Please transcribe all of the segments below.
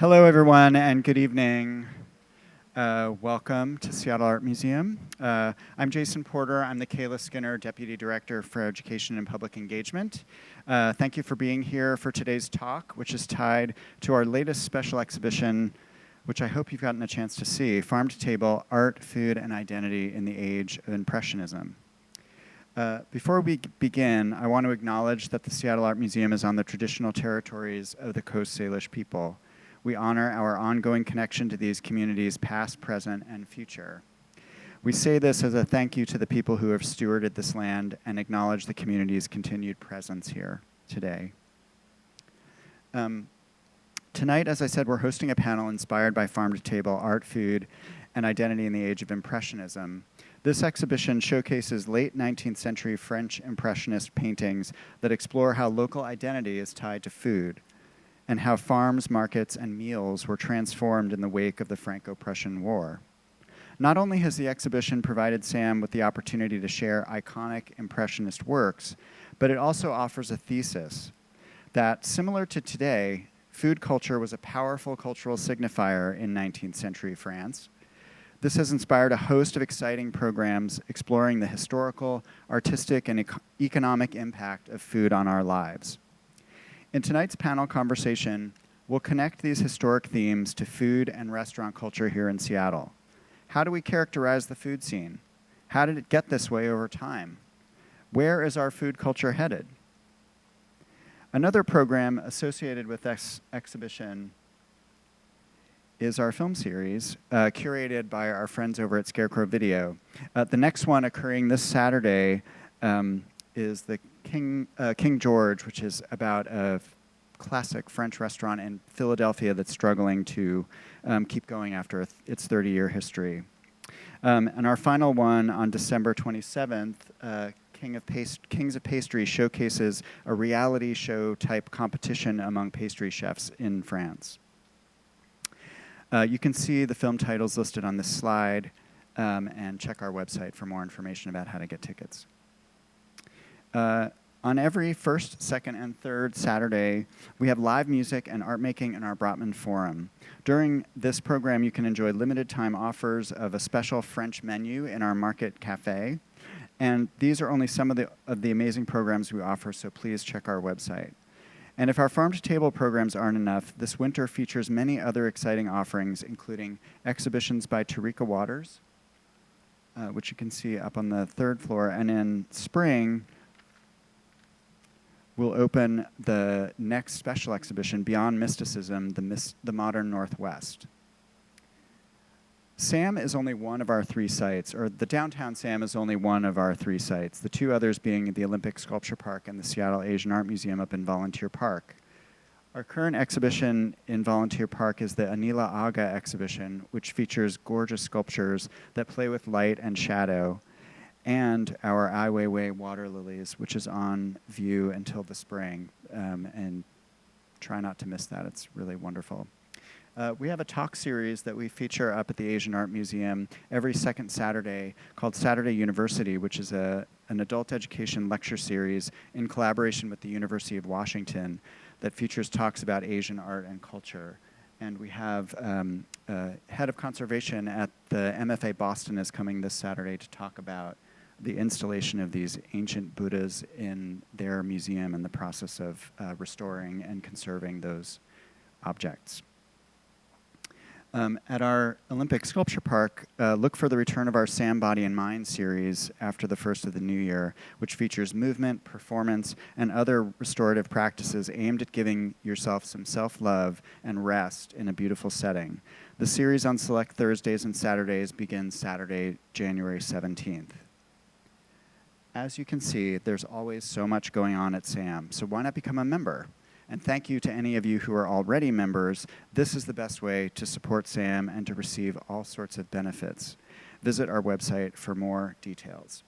Hello, everyone, and good evening. Welcome to Seattle Art Museum. I'm Jason Porter. I'm the Kayla Skinner Deputy Director for Education and Public Engagement. Thank you for being here for today's talk, which is tied to our latest special exhibition, which I hope you've gotten a chance to see, Farm to Table, Art, Food, and Identity in the Age of Impressionism. Before we begin, I want to acknowledge that the Seattle Art Museum is on the traditional territories of the Coast Salish people. We honor our ongoing connection to these communities, past, present, and future. We say this as a thank you to the people who have stewarded this land and acknowledge the community's continued presence here today. Tonight, as I said, we're hosting a panel inspired by Farm to Table, Art, Food, and Identity in the Age of Impressionism. This exhibition showcases late 19th century French Impressionist paintings that explore how local identity is tied to food, and how farms, markets, and meals were transformed in the wake of the Franco-Prussian War. Not only has the exhibition provided Sam with the opportunity to share iconic Impressionist works, but it also offers a thesis that, similar to today, food culture was a powerful cultural signifier in 19th century France. This has inspired a host of exciting programs exploring the historical, artistic, and economic impact of food on our lives. In tonight's panel conversation, we'll connect these historic themes to food and restaurant culture here in Seattle. How do we characterize the food scene? How did it get this way over time? Where is our food culture headed? Another program associated with this exhibition is our film series, curated by our friends over at Scarecrow Video. The next one occurring this Saturday is the King George, which is about a classic French restaurant in Philadelphia that's struggling to keep going after its 30-year history. And our final one on December 27th, Kings of Pastry showcases a reality show type competition among pastry chefs in France. You can see the film titles listed on this slide and check our website for more information about how to get tickets. On every first, second, and third Saturday, we have live music and art making in our Brotman Forum. During this program, you can enjoy limited time offers of a special French menu in our Market Cafe. And these are only some of the amazing programs we offer, so please check our website. And if our Farm to Table programs aren't enough, this winter features many other exciting offerings, including exhibitions by Tarika Waters, which you can see up on the third floor. And in spring, we'll open the next special exhibition, Beyond Mysticism, the Modern Northwest. SAM is only one of our three sites, or the downtown SAM is only one of our three sites, the two others being the Olympic Sculpture Park and the Seattle Asian Art Museum up in Volunteer Park. Our current exhibition in Volunteer Park is the Anila Aga exhibition, which features gorgeous sculptures that play with light and shadow, and our Ai Weiwei water lilies, which is on view until the spring. And try not to miss that. It's really wonderful. We have a talk series that we feature up at the Asian Art Museum every second Saturday called Saturday University, which is an adult education lecture series in collaboration with the University of Washington that features talks about Asian art and culture. And we have head of conservation at the MFA Boston is coming this Saturday to talk about the installation of these ancient Buddhas in their museum and the process of restoring and conserving those objects. At our Olympic Sculpture Park, look for the return of our Sam Body and Mind series after the first of the new year, which features movement, performance, and other restorative practices aimed at giving yourself some self-love and rest in a beautiful setting. The series on select Thursdays and Saturdays begins Saturday, January 17th. As you can see, there's always so much going on at SAM, so why not become a member? And thank you to any of you who are already members. This is the best way to support SAM and to receive all sorts of benefits. Visit our website for more details.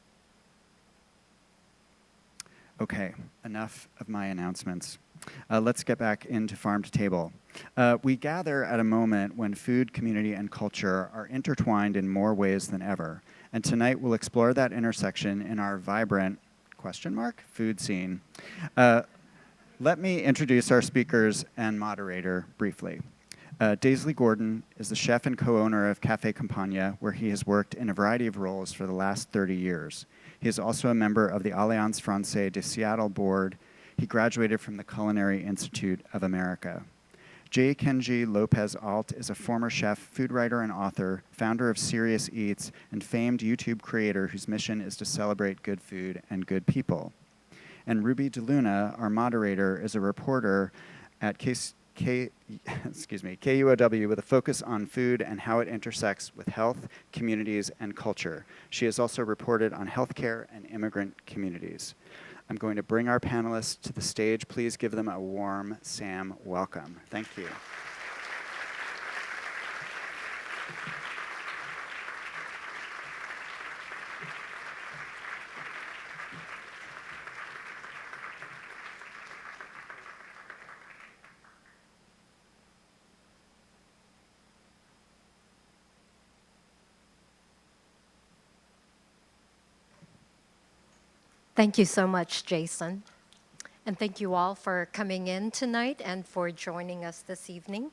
Okay, enough of my announcements. Let's get back into Farm to Table. We gather at a moment when food, community, and culture are intertwined in more ways than ever. And tonight we'll explore that intersection in our vibrant, food scene. Let me introduce our speakers and moderator briefly. Daisley Gordon is the chef and co-owner of Cafe Campagne, where he has worked in a variety of roles for the last 30 years. He is also a member of the Alliance Française de Seattle board. He graduated from the Culinary Institute of America. J. Kenji Lopez-Alt is a former chef, food writer, and author, founder of Serious Eats, and famed YouTube creator whose mission is to celebrate good food and good people. And Ruby DeLuna, our moderator, is a reporter at KUOW with a focus on food and how it intersects with health, communities, and culture. She has also reported on healthcare and immigrant communities. I'm going to bring our panelists to the stage. Please give them a warm Sam welcome. Thank you. Thank you so much, Jason. And thank you all for coming in tonight and for joining us this evening.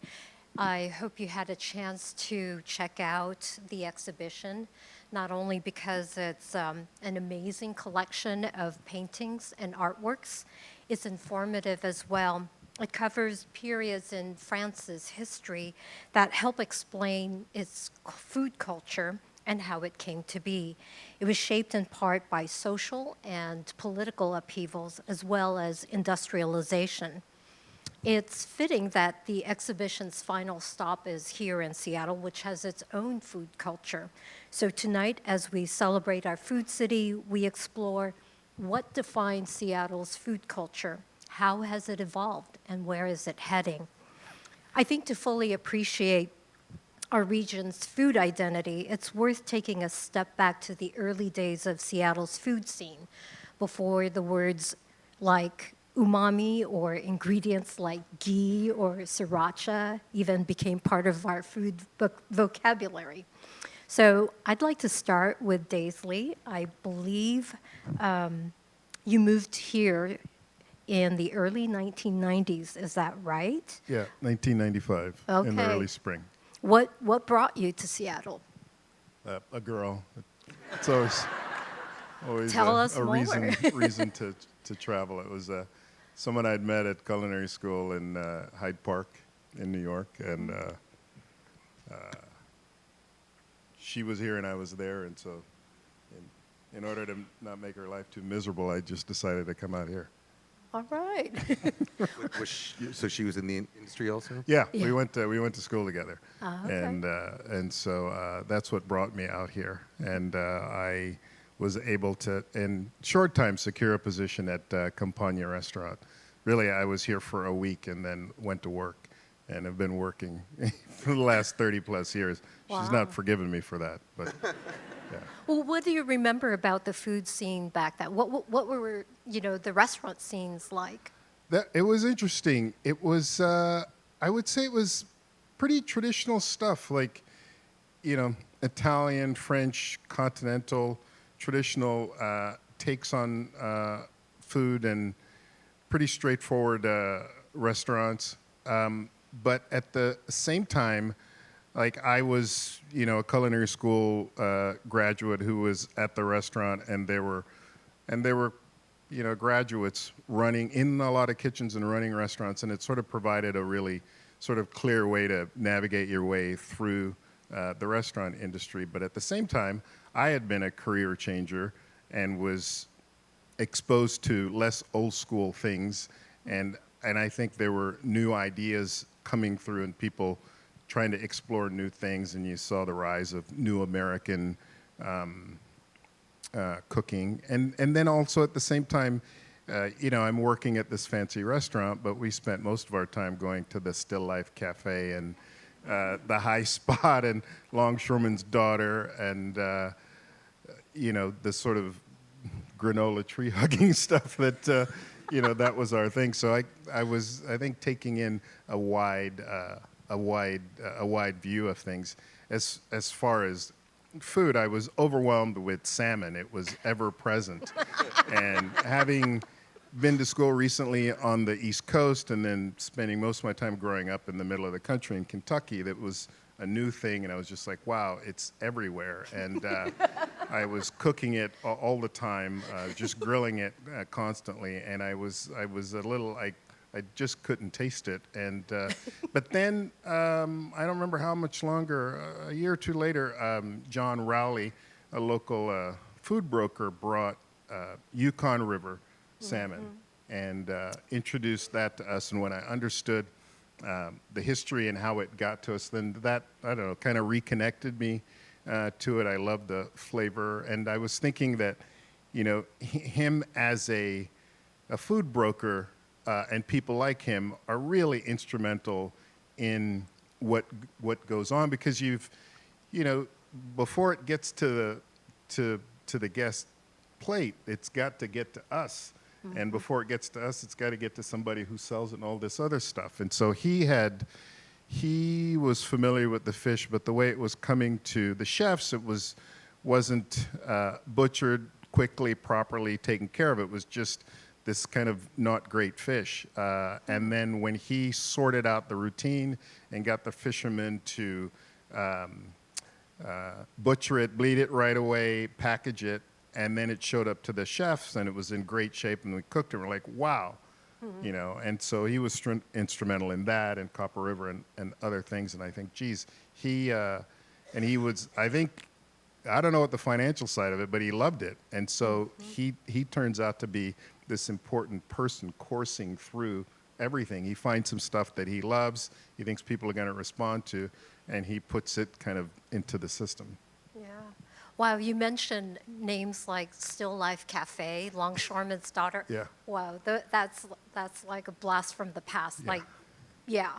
I hope you had a chance to check out the exhibition, not only because it's an amazing collection of paintings and artworks, it's informative as well. It covers periods in France's history that help explain its food culture and how it came to be. It was shaped in part by social and political upheavals as well as industrialization. It's fitting that the exhibition's final stop is here in Seattle, which has its own food culture. So tonight, as we celebrate our food city, we explore what defines Seattle's food culture, how has it evolved, and where is it heading? I think to fully appreciate our region's food identity, it's worth taking a step back to the early days of Seattle's food scene, before the words like umami or ingredients like ghee or sriracha even became part of our food vocabulary. So I'd like to start with Daisley. I believe you moved here in the early 1990s, is that right? Yeah, 1995, Okay. in the early spring. What brought you to Seattle? A girl. It's always Tell us a more. reason to travel. It was someone I'd met at culinary school in Hyde Park in New York, and she was here and I was there, and so in order to not make her life too miserable, I just decided to come out here. All right. So she was in the industry also? Yeah, Yeah. we went to school together, Okay. and so that's what brought me out here, and I was able to, in short time, secure a position at Campagne restaurant. Really, I was here for a week and then went to work, and have been working for the last 30 plus years. Wow. She's not forgiven me for that, but yeah. Well, what do you remember about the food scene back then? What were the restaurant scenes like? It was interesting. It was, I would say it was pretty traditional stuff, like, Italian, French, continental, traditional takes on food, and pretty straightforward restaurants. But at the same time, like, I was, a culinary school graduate who was at the restaurant, and there were graduates running in a lot of kitchens and running restaurants, and it sort of provided a really sort of clear way to navigate your way through the restaurant industry. But at the same time, I had been a career changer and was exposed to less old school things, and I think there were new ideas coming through and people trying to explore new things, and you saw the rise of new American cooking. And then also at the same time, I'm working at this fancy restaurant, but we spent most of our time going to the Still Life Cafe and the High Spot and Longshoreman's Daughter, and the sort of granola tree hugging stuff that that was our thing. So I was, I think, taking in a wide view of things. As far as food, I was overwhelmed with salmon. It was ever present, and having been to school recently on the East Coast and then spending most of my time growing up in the middle of the country in Kentucky, that was a new thing, and I was just like, wow, it's everywhere. And I was cooking it all the time, just grilling it constantly, and I was a little, I just couldn't taste it. And but then I don't remember how much longer, a year or two later, John Rowley, a local food broker, brought Yukon River salmon and introduced that to us. And when I understood the history and how it got to us, then that, I don't know, kind of reconnected me to it. I love the flavor. And I was thinking that, you know, him as a food broker and people like him are really instrumental in what goes on, because you know, before it gets to the guest plate, it's got to get to us. And before it gets to us, it's got to get to somebody who sells it and all this other stuff. And so he was familiar with the fish, but the way it was coming to the chefs, it wasn't butchered quickly, properly taken care of. It was just this kind of not great fish. And then when he sorted out the routine and got the fishermen to butcher it, bleed it right away, package it, and then it showed up to the chefs, and it was in great shape, and we cooked it. We're like, wow, you know. And so he was instrumental in that, and Copper River, and other things. And I think, geez, he was, I think, I don't know what the financial side of it, but he loved it. And so he turns out to be this important person coursing through everything. He finds some stuff that he loves, he thinks people are going to respond to, and he puts it kind of into the system. Yeah. Wow, you mentioned names like Still Life Cafe, Longshoreman's Daughter. Yeah. Wow, that's like a blast from the past. Yeah. Like, yeah.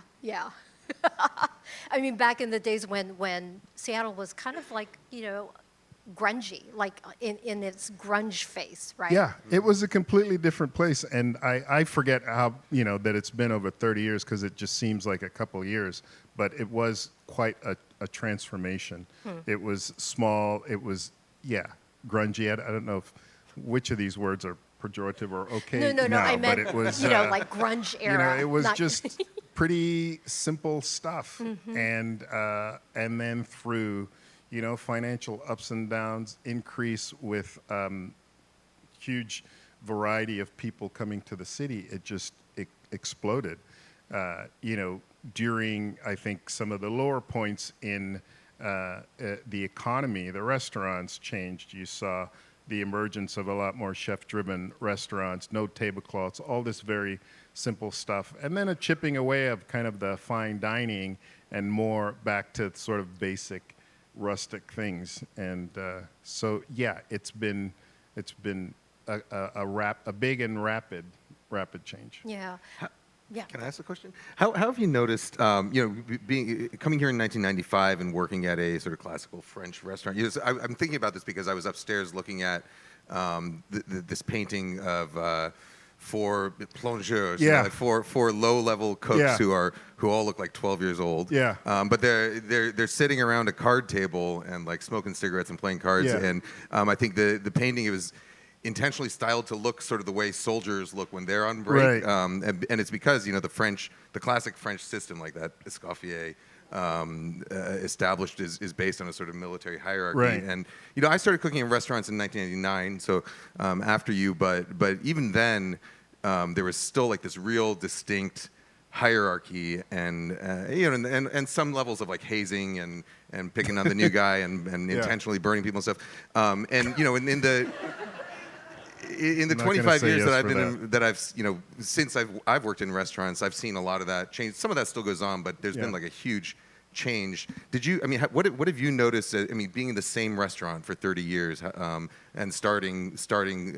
I mean, back in the days when Seattle was kind of like, you know, grungy, like in its grunge face, right? Yeah, it was a completely different place, and I forget how, you know, that it's been over 30 years, because it just seems like a couple years, but it was quite a transformation. It was small, it was, grungy. I don't know which of these words are pejorative or okay No, now, I meant, but it was, you know, like grunge era. you know, it was not- just pretty simple stuff. And then through, you know, financial ups and downs, increase with huge variety of people coming to the city, it just exploded. You know, during, I think, some of the lower points in the economy, the restaurants changed. You saw the emergence of a lot more chef-driven restaurants, no tablecloths, all this very simple stuff. And then a chipping away of kind of the fine dining and more back to sort of basic rustic things. And so, yeah, it's been a big and rapid change. Yeah. Yeah. Can I ask a question? How have you noticed, you know, coming here in 1995 and working at a sort of classical French restaurant? You know, I'm thinking about this because I was upstairs looking at this painting of four plongeurs, you know, like four low-level cooks who all look like 12 years old. Yeah. But they're sitting around a card table and like smoking cigarettes and playing cards. Yeah. And I think the painting, it was intentionally styled to look sort of the way soldiers look when they're on break. Right. And it's because, you know, the classic French system like that, Escoffier, established is based on a sort of military hierarchy. Right. And, you know, I started cooking in restaurants in 1989, so after you, but even then, there was still like this real distinct hierarchy and, you know, and some levels of like hazing and picking on the new guy and intentionally burning people and stuff. And, you know, in the 25 years that I've been that I've, you know, since I've worked in restaurants, I've seen a lot of that change. Some of that still goes on, but there's been like a huge change. Did you? I mean, what have you noticed? I mean, being in the same restaurant for 30 years and starting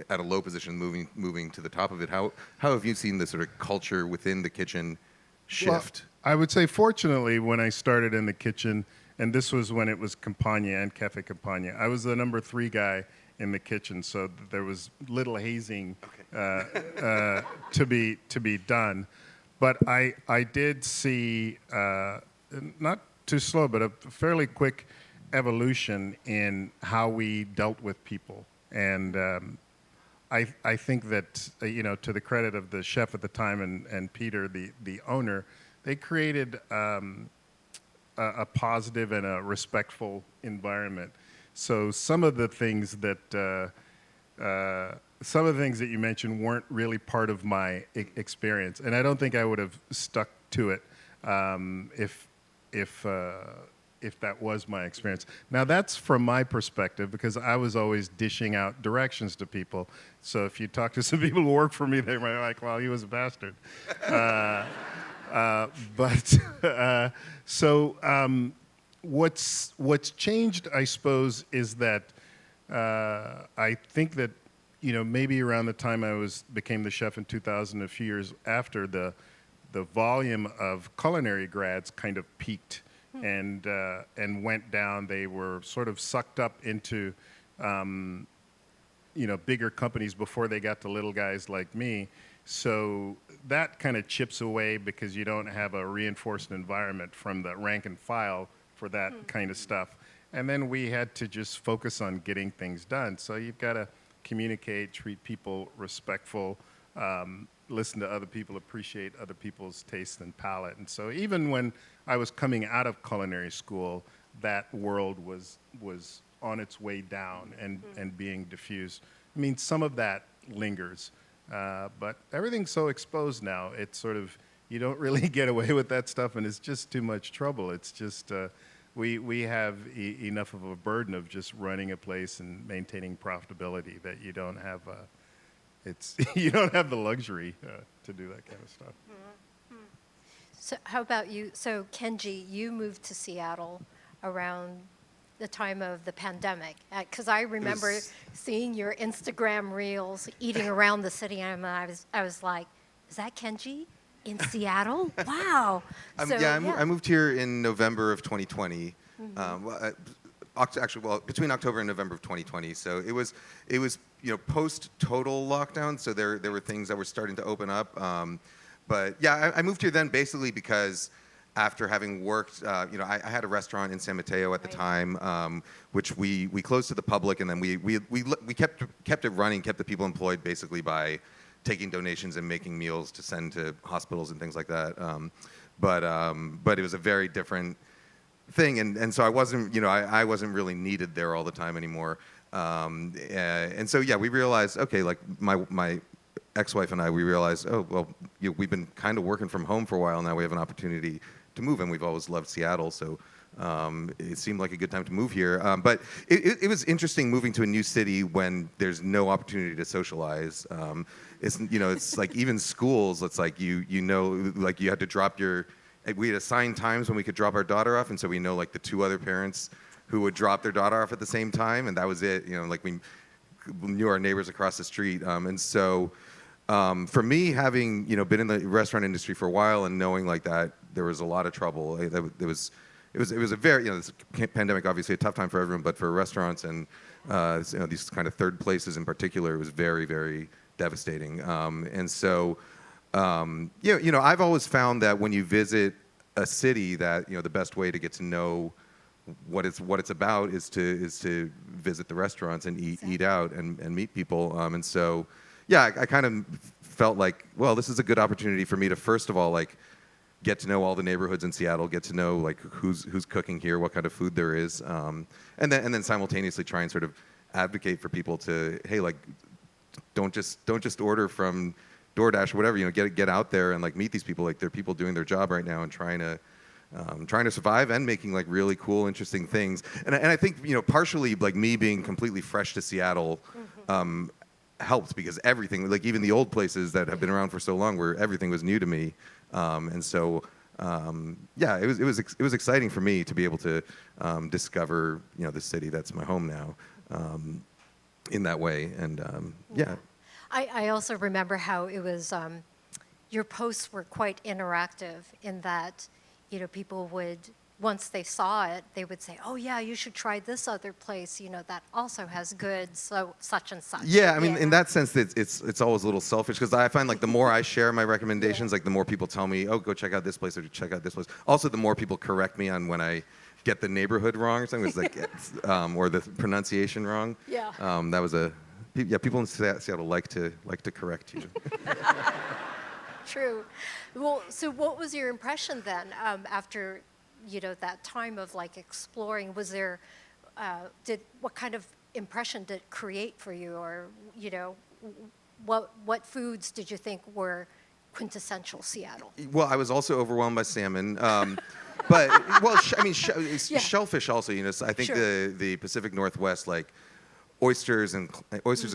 at a low position, moving to the top of it. How have you seen the sort of culture within the kitchen shift? Well, I would say, fortunately, when I started in the kitchen, and this was when it was Campagne and Cafe Campagne, I was the number 3 guy in the kitchen, so there was little hazing to be done. But I did see, not too slow, but a fairly quick evolution in how we dealt with people. And I think that, to the credit of the chef at the time and Peter, the owner, they created a positive and a respectful environment. So some of the things that you mentioned weren't really part of my experience, and I don't think I would have stuck to it if that was my experience. Now that's from my perspective, because I was always dishing out directions to people. So if you talk to some people who work for me, they might be like, well, he was a bastard. What's changed, I suppose, is that I think that maybe around the time I became the chef in 2000, a few years after, the volume of culinary grads kind of peaked and went down. They were sort of sucked up into bigger companies before they got to little guys like me. So that kind of chips away because you don't have a reinforced environment from the rank and file for that kind of stuff. And then we had to just focus on getting things done. So you've got to communicate, treat people respectful, listen to other people, appreciate other people's taste and palate. And so even when I was coming out of culinary school, that world was on its way down and being diffused. I mean, some of that lingers. But everything's so exposed now, it's sort of, you don't really get away with that stuff, and it's just too much trouble. It's just, we have enough of a burden of just running a place and maintaining profitability that you don't have, you don't have the luxury to do that kind of stuff. So how about you? So Kenji, you moved to Seattle around the time of the pandemic, because I remember seeing your Instagram reels eating around the city, and I was like, is that Kenji in Seattle? Wow. I moved here in November of 2020. Between October and November of 2020. So it was post total lockdown. So there were things that were starting to open up. But yeah, I moved here then basically because after having worked, I had a restaurant in San Mateo at the time, which we closed to the public, and then we kept it running, kept the people employed basically by taking donations and making meals to send to hospitals and things like that. But it was a very different thing, and so I wasn't really needed there all the time anymore. And so yeah, we realized, okay, like my ex-wife and I, we realized, oh well, we've been kind of working from home for a while now. We have an opportunity to move, and we've always loved Seattle, so it seemed like a good time to move here. But it was interesting moving to a new city when there's no opportunity to socialize. It's like even schools. It's like like you had to drop your. We had assigned times when we could drop our daughter off, and so we know like the two other parents who would drop their daughter off at the same time, and that was it. Like we knew our neighbors across the street, and so. For me, having been in the restaurant industry for a while and knowing like that there was a lot of trouble. It was a very this pandemic, obviously a tough time for everyone, but for restaurants and these kind of third places in particular, it was very, very devastating. And so I've always found that when you visit a city, that the best way to get to know what it's about is to visit the restaurants and eat out and meet people. And so. Yeah, I kind of felt like, well, this is a good opportunity for me to first of all like get to know all the neighborhoods in Seattle, get to know like who's cooking here, what kind of food there is, and then simultaneously try and sort of advocate for people to, hey, like don't just order from DoorDash or whatever, get out there and like meet these people. Like they're people doing their job right now and trying to survive and making like really cool, interesting things. And I think partially like me being completely fresh to Seattle. Helped because everything, like even the old places that have been around for so long, where everything was new to me, and so yeah, it was exciting for me to be able to discover the city that's my home now in that way, and yeah. I also remember how it was. Your posts were quite interactive in that people would. Once they saw it, they would say, "Oh yeah, you should try this other place. That also has good such and such." Yeah, I mean, in that sense, it's always a little selfish because I find like the more I share my recommendations, like the more people tell me, "Oh, go check out this place or check out this place." Also, the more people correct me on when I get the neighborhood wrong or something. It's like or the pronunciation wrong. Yeah. That was a people in Seattle like to correct you. True. Well, so what was your impression then after, that time of like exploring? Was there, what kind of impression did it create for you, or what foods did you think were quintessential Seattle? Well, I was also overwhelmed by salmon. But shellfish also. So I think Sure. the Pacific Northwest, like oysters and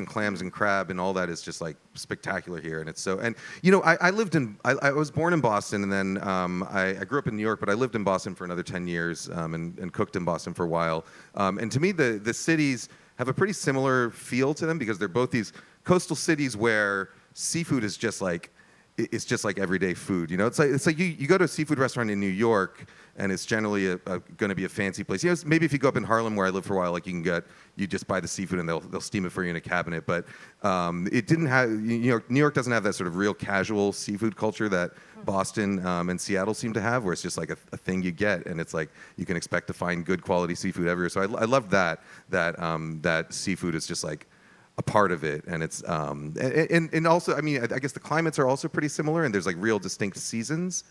clams and crab and all that is just like spectacular here. And it's so, and I was born in Boston, and then I grew up in New York, but I lived in Boston for another 10 years and cooked in Boston for a while. And to me, the cities have a pretty similar feel to them because they're both these coastal cities where seafood is just like, it's just like everyday food, It's like you go to a seafood restaurant in New York, and it's generally going to be a fancy place. Maybe if you go up in Harlem, where I lived for a while, like you just buy the seafood and they'll steam it for you in a cabinet. But it didn't have, New York doesn't have that sort of real casual seafood culture that Boston and Seattle seem to have, where it's just like a thing you get, and it's like you can expect to find good quality seafood everywhere. So I love that seafood is just like a part of it, and it's and also, I guess the climates are also pretty similar, and there's like real distinct seasons,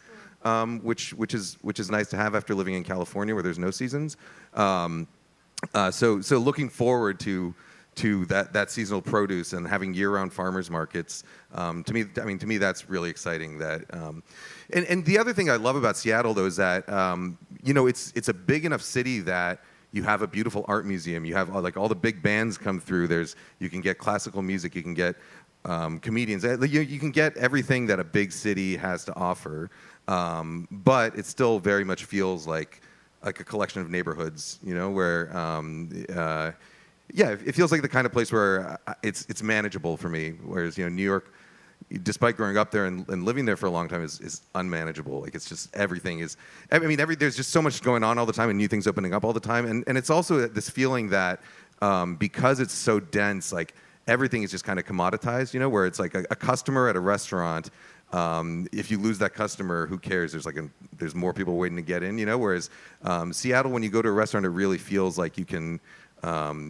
which is nice to have after living in California where there's no seasons. So looking forward to that seasonal produce and having year-round farmers markets, to me that's really exciting. That and the other thing I love about Seattle though is that it's a big enough city that you have a beautiful art museum. You have like all the big bands come through. You can get classical music. You can get comedians. You can get everything that a big city has to offer, but it still very much feels like a collection of neighborhoods. Where it feels like the kind of place where it's manageable for me. Whereas New York, despite growing up there and living there for a long time, is unmanageable. Like it's just everything is. There's just so much going on all the time and new things opening up all the time. And it's also this feeling that because it's so dense, like everything is just kind of commoditized. Where it's like a customer at a restaurant. If you lose that customer, who cares? There's more people waiting to get in. Whereas Seattle, when you go to a restaurant, it really feels like you can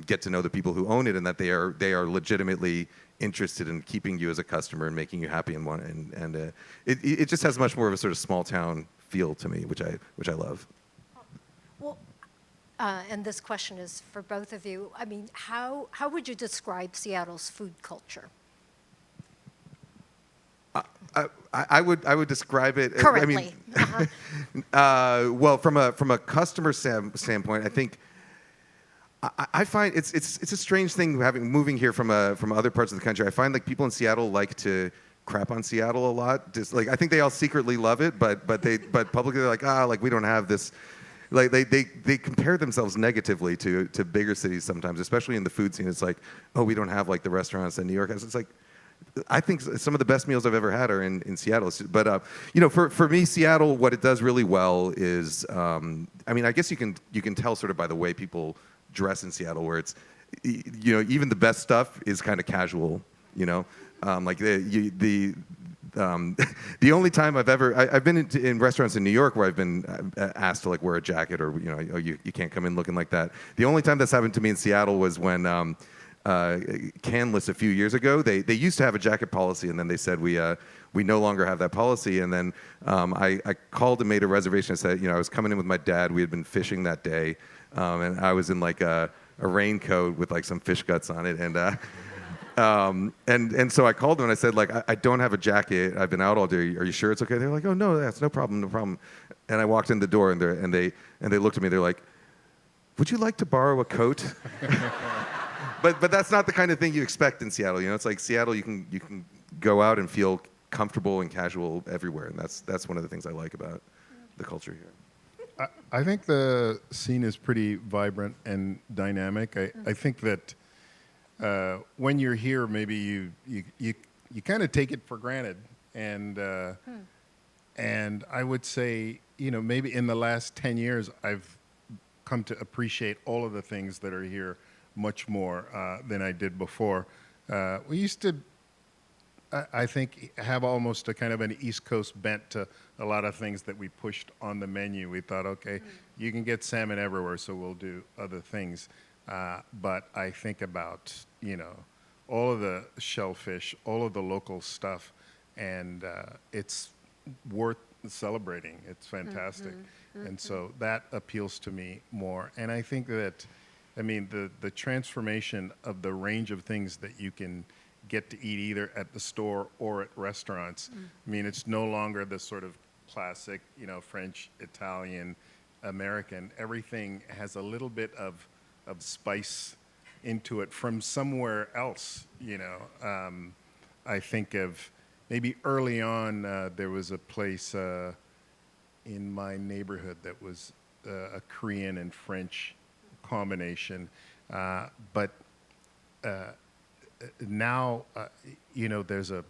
get to know the people who own it, and that they are legitimately interested in keeping you as a customer and making you happy, and it just has much more of a sort of small town feel to me, which I love. Well, and this question is for both of you. How would you describe Seattle's food culture? I would describe it. Currently. Well, from a customer standpoint, I think. I find it's a strange thing moving here from other parts of the country. I find like people in Seattle like to crap on Seattle a lot. Just like I think they all secretly love it, but publicly they're like we don't have this. Like they compare themselves negatively to bigger cities sometimes, especially in the food scene. It's like, oh, we don't have like the restaurants that New York has. It's like, I think some of the best meals I've ever had are in Seattle. But for me, Seattle, what it does really well is, I guess you can tell sort of by the way people dress in Seattle, where it's, even the best stuff is kind of casual, like the only time I've been in restaurants in New York where I've been asked to like wear a jacket, or you can't come in looking like that. The only time that's happened to me in Seattle was when Canlis a few years ago, they used to have a jacket policy, and then they said we no longer have that policy. And then I called and made a reservation. I said, I was coming in with my dad. We had been fishing that day. And I was in like a raincoat with like some fish guts on it, and so I called them and I said, like, I don't have a jacket. I've been out all day. Are you sure it's okay? They're like, oh no, that's no problem. And I walked in the door and they looked at me. They're like, would you like to borrow a coat? But that's not the kind of thing you expect in Seattle. It's like Seattle, you can go out and feel comfortable and casual everywhere, and that's one of the things I like about the culture here. I think the scene is pretty vibrant and dynamic. I think that when you're here, maybe you kind of take it for granted, and I would say maybe in the last 10 years I've come to appreciate all of the things that are here much more than I did before. We used to, I think, have almost a kind of an East Coast bent to a lot of things that we pushed on the menu. We thought, okay, you can get salmon everywhere, so we'll do other things. But I think about, all of the shellfish, all of the local stuff, and it's worth celebrating. It's fantastic. And so that appeals to me more. And I think that, I mean, the transformation of the range of things that you can get to eat either at the store or at restaurants. I mean, it's no longer the sort of classic, you know, French, Italian, American. Everything has a little bit of spice into it from somewhere else, you know. I think of maybe early on, there was a place in my neighborhood that was a Korean and French combination. But now, you know, there's a,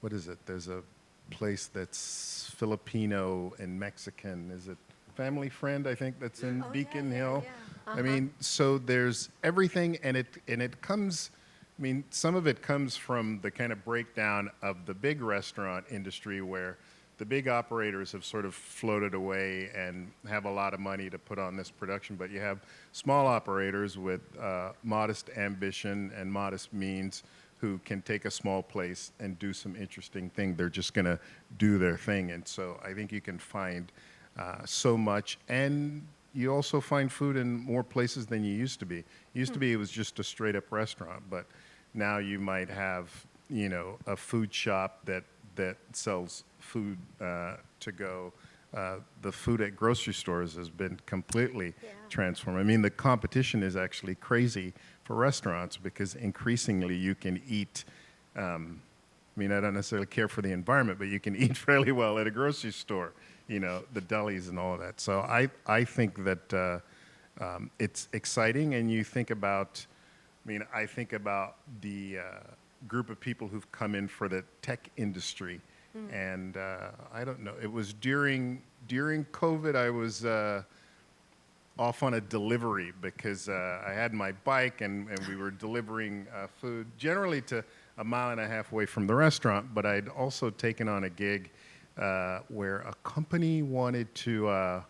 what is it? There's a place that's Filipino and Mexican. Is it Family Friend, I think, that's in Beacon Hill? I mean, so there's everything, and it comes, I mean, some of it comes from the kind of breakdown of the big restaurant industry where the big operators have sort of floated away and have a lot of money to put on this production, but you have small operators with modest ambition and modest means who can take a small place and do some interesting thing. They're just going to do their thing. And so I think you can find so much. And you also find food in more places than you used to be. Used to be it was just a straight up restaurant, but now you might have, you know, a food shop that sells food to go. The food at grocery stores has been completely transformed. I mean, the competition is actually crazy for restaurants because increasingly you can eat, I mean, I don't necessarily care for the environment, but you can eat fairly well at a grocery store, you know, the delis and all of that. So I think that it's exciting, and you think about, I mean, I think about the group of people who've come in for the tech industry. And I don't know, it was during COVID, I was off on a delivery because I had my bike and we were delivering food generally to 1.5 miles away from the restaurant, but I'd also taken on a gig where a company wanted to,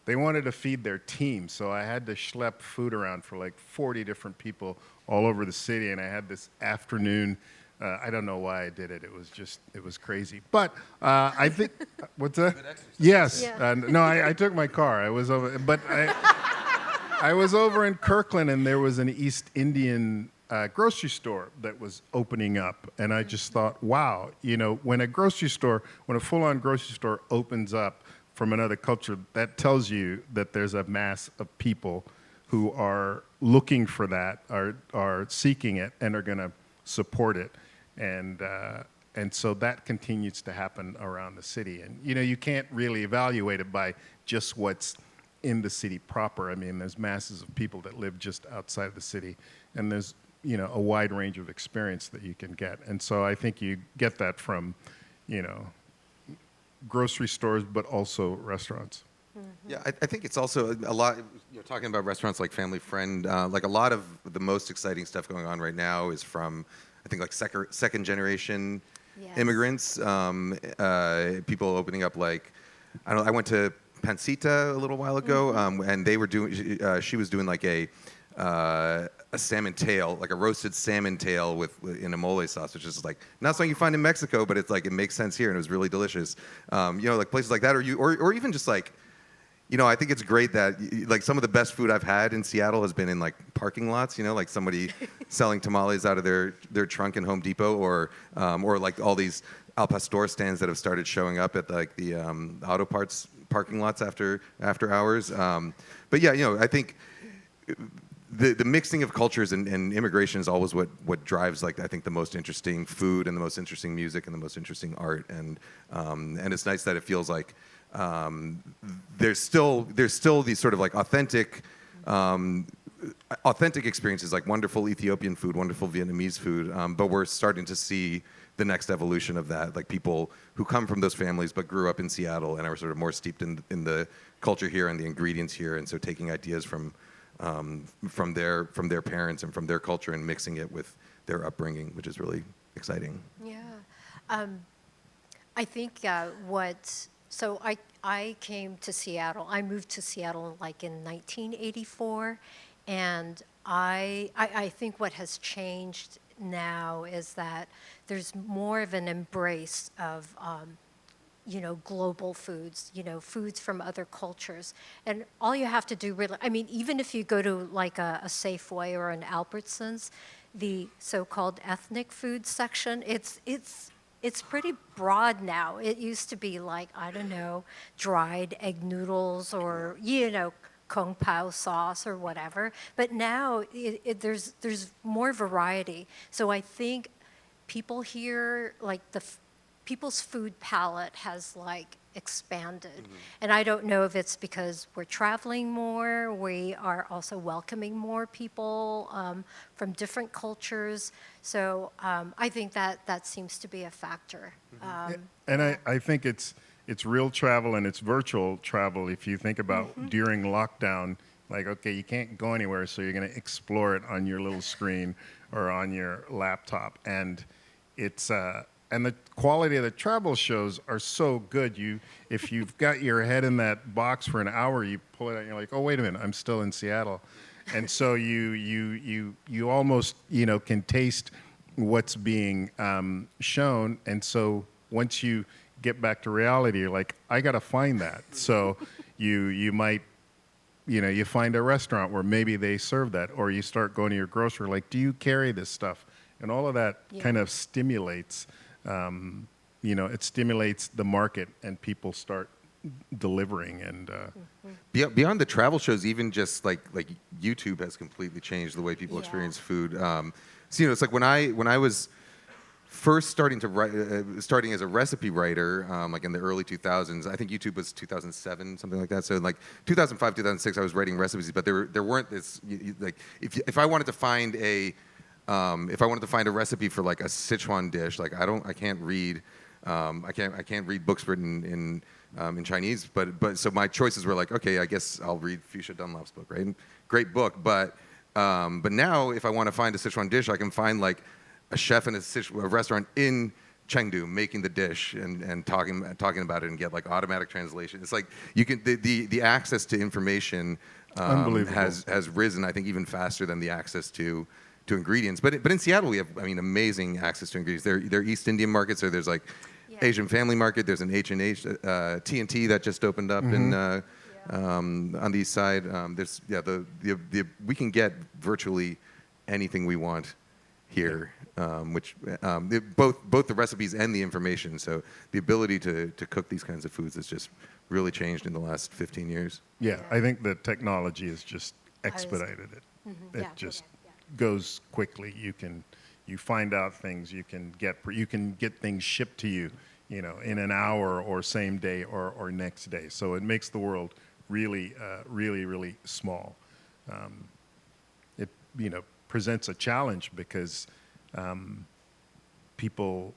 they wanted to feed their team, so I had to schlep food around for like 40 different people all over the city, and I had this afternoon. I don't know why I did it. It was crazy. But I think, what's that? Yes. Yeah. No, I took my car. I was over, but I was over in Kirkland, and there was an East Indian grocery store that was opening up, and I just thought, wow, you know, when a full-on grocery store opens up from another culture, that tells you that there's a mass of people who are looking for that, are seeking it, and are going to support it. And so that continues to happen around the city. And, you know, you can't really evaluate it by just what's in the city proper. I mean, there's masses of people that live just outside the city, and there's, you know, a wide range of experience that you can get. And so I think you get that from, you know, grocery stores, but also restaurants. Yeah, I think it's also a lot, you know, talking about restaurants like Family Friend, like a lot of the most exciting stuff going on right now is from, I think, like second generation immigrants, people opening up, like, I went to Pancita a little while ago, and they were doing, she was doing like a salmon tail, like a roasted salmon tail in a mole sauce, which is like not something you find in Mexico, but it's like, it makes sense here, and it was really delicious. You know, like places like that, or even just like, you know, I think it's great that, like, some of the best food I've had in Seattle has been in, like, parking lots, you know, like somebody selling tamales out of their trunk in Home Depot, or like all these al pastor stands that have started showing up at, like, the auto parts parking lots after hours. But yeah, you know, I think the mixing of cultures and immigration is always what drives, like, I think, the most interesting food and the most interesting music and the most interesting art. And it's nice that it feels like there's still these sort of like authentic experiences, like wonderful Ethiopian food, wonderful Vietnamese food, but we're starting to see the next evolution of that, like people who come from those families but grew up in Seattle and are sort of more steeped in the culture here and the ingredients here, and so taking ideas from their parents and from their culture and mixing it with their upbringing, which is really exciting. Yeah. I think so I came to Seattle. I moved to Seattle like in 1984, and I think what has changed now is that there's more of an embrace of global foods, foods from other cultures. And all you have to do really, I mean, even if you go to like a Safeway or an Albertsons, the so-called ethnic food section, it's pretty broad now. It used to be like, I don't know, dried egg noodles or, kung pao sauce or whatever. But now there's more variety. So I think people here, like people's food palette has like expanded. Mm-hmm. And I don't know if it's because we're traveling more, we are also welcoming more people from different cultures. So I think that seems to be a factor. Mm-hmm. And I think it's real travel and it's virtual travel. If you think about during lockdown, like, okay, you can't go anywhere, so you're going to explore it on your little screen or on your laptop. And it's and the quality of the travel shows are so good. If you've got your head in that box for an hour, you pull it out and you're like, oh, wait a minute, I'm still in Seattle. And so you almost, can taste what's being shown. And so once you get back to reality, you're like, I got to find that. So you might, you find a restaurant where maybe they serve that, or you start going to your grocery, like, do you carry this stuff? And all of that kind of stimulates, it stimulates the market and people start delivering. And beyond the travel shows, even just like YouTube has completely changed the way people experience food. So it's like when I was first starting to write, starting as a recipe writer, like in the early 2000s, I think YouTube was 2007, something like that. So like 2005, 2006, I was writing recipes, but there weren't this like if I wanted to find a recipe for like a Sichuan dish, like I can't read books written in Chinese, but so my choices were like, okay, I guess I'll read Fuchsia Dunlop's book, right? Great book, but now if I want to find a Sichuan dish, I can find like a chef in a restaurant in Chengdu making the dish and talking about it and get like automatic translation. It's like you can the access to information has risen, I think, even faster than the access to ingredients. But in Seattle we have, amazing access to ingredients. There are East Indian markets, or there's like Asian Family Market. There's an H&H, T&T that just opened up in on the east side. There's we can get virtually anything we want here, which both the recipes and the information. So the ability to cook these kinds of foods has just really changed in the last 15 years. Yeah, I think the technology has just expedited it. It just goes quickly. You find out things. You can get things shipped to you, in an hour or same day or next day. So it makes the world really, really small. It presents a challenge because people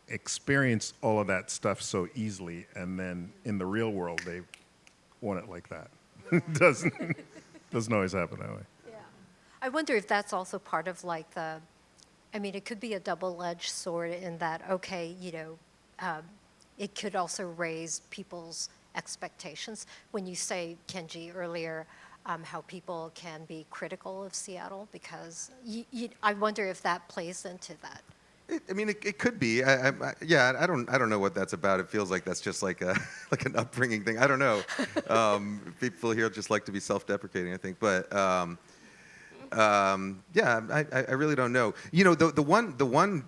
experience all of that stuff so easily, and then in the real world they want it like that. Doesn't always happen that way. I wonder if that's also part of like it could be a double-edged sword in that, okay, it could also raise people's expectations. When you say, Kenji, earlier, how people can be critical of Seattle, because I wonder if that plays into that. It could be. I don't know what that's about. It feels like that's just like like an upbringing thing. I don't know. People here just like to be self-deprecating, I think. But I really don't know. The one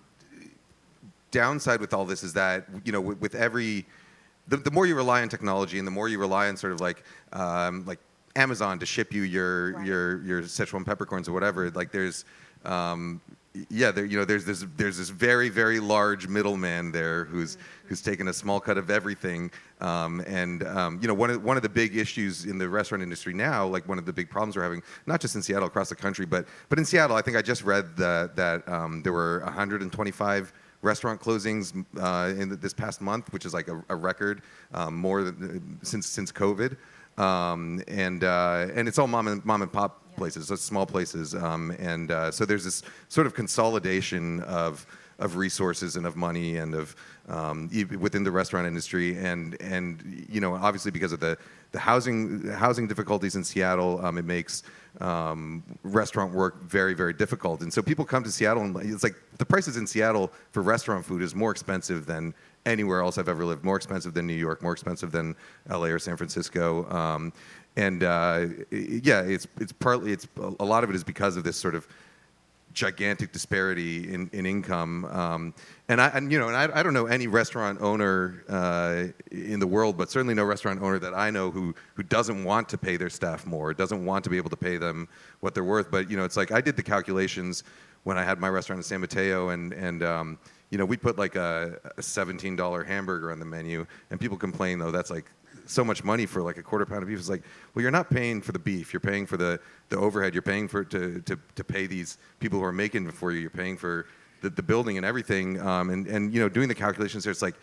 downside with all this is that with every the more you rely on technology and the more you rely on sort of like Amazon to ship you your Szechuan peppercorns or whatever, like there's there's this very, very large middleman there who's taken a small cut of everything, one of the big issues in the restaurant industry now, like one of the big problems we're having, not just in Seattle, across the country, but in Seattle, I think I just read that there were 125 restaurant closings in this past month, which is like a record, more than, since COVID. And it's all mom and pop places, so small places, so there's this sort of consolidation of resources and of money and of within the restaurant industry, and you know, obviously because of the housing difficulties in Seattle, it makes restaurant work very, very difficult. And so people come to Seattle, and it's like the prices in Seattle for restaurant food is more expensive than anywhere else I've ever lived, more expensive than New York, more expensive than LA or San Francisco. Yeah, it's partly, a lot of it is because of this sort of gigantic disparity in income. And I don't know any restaurant owner in the world, but certainly no restaurant owner that I know who doesn't want to pay their staff more, doesn't want to be able to pay them what they're worth. But, you know, it's like I did the calculations when I had my restaurant in San Mateo, and you know, we put like a $17 hamburger on the menu, and people complain, though, that's like so much money for like a quarter pound of beef. It's like, well, you're not paying for the beef, you're paying for the overhead, you're paying for to pay these people who are making it for you, you're paying for the building and everything. And you know, doing the calculations there, it's like,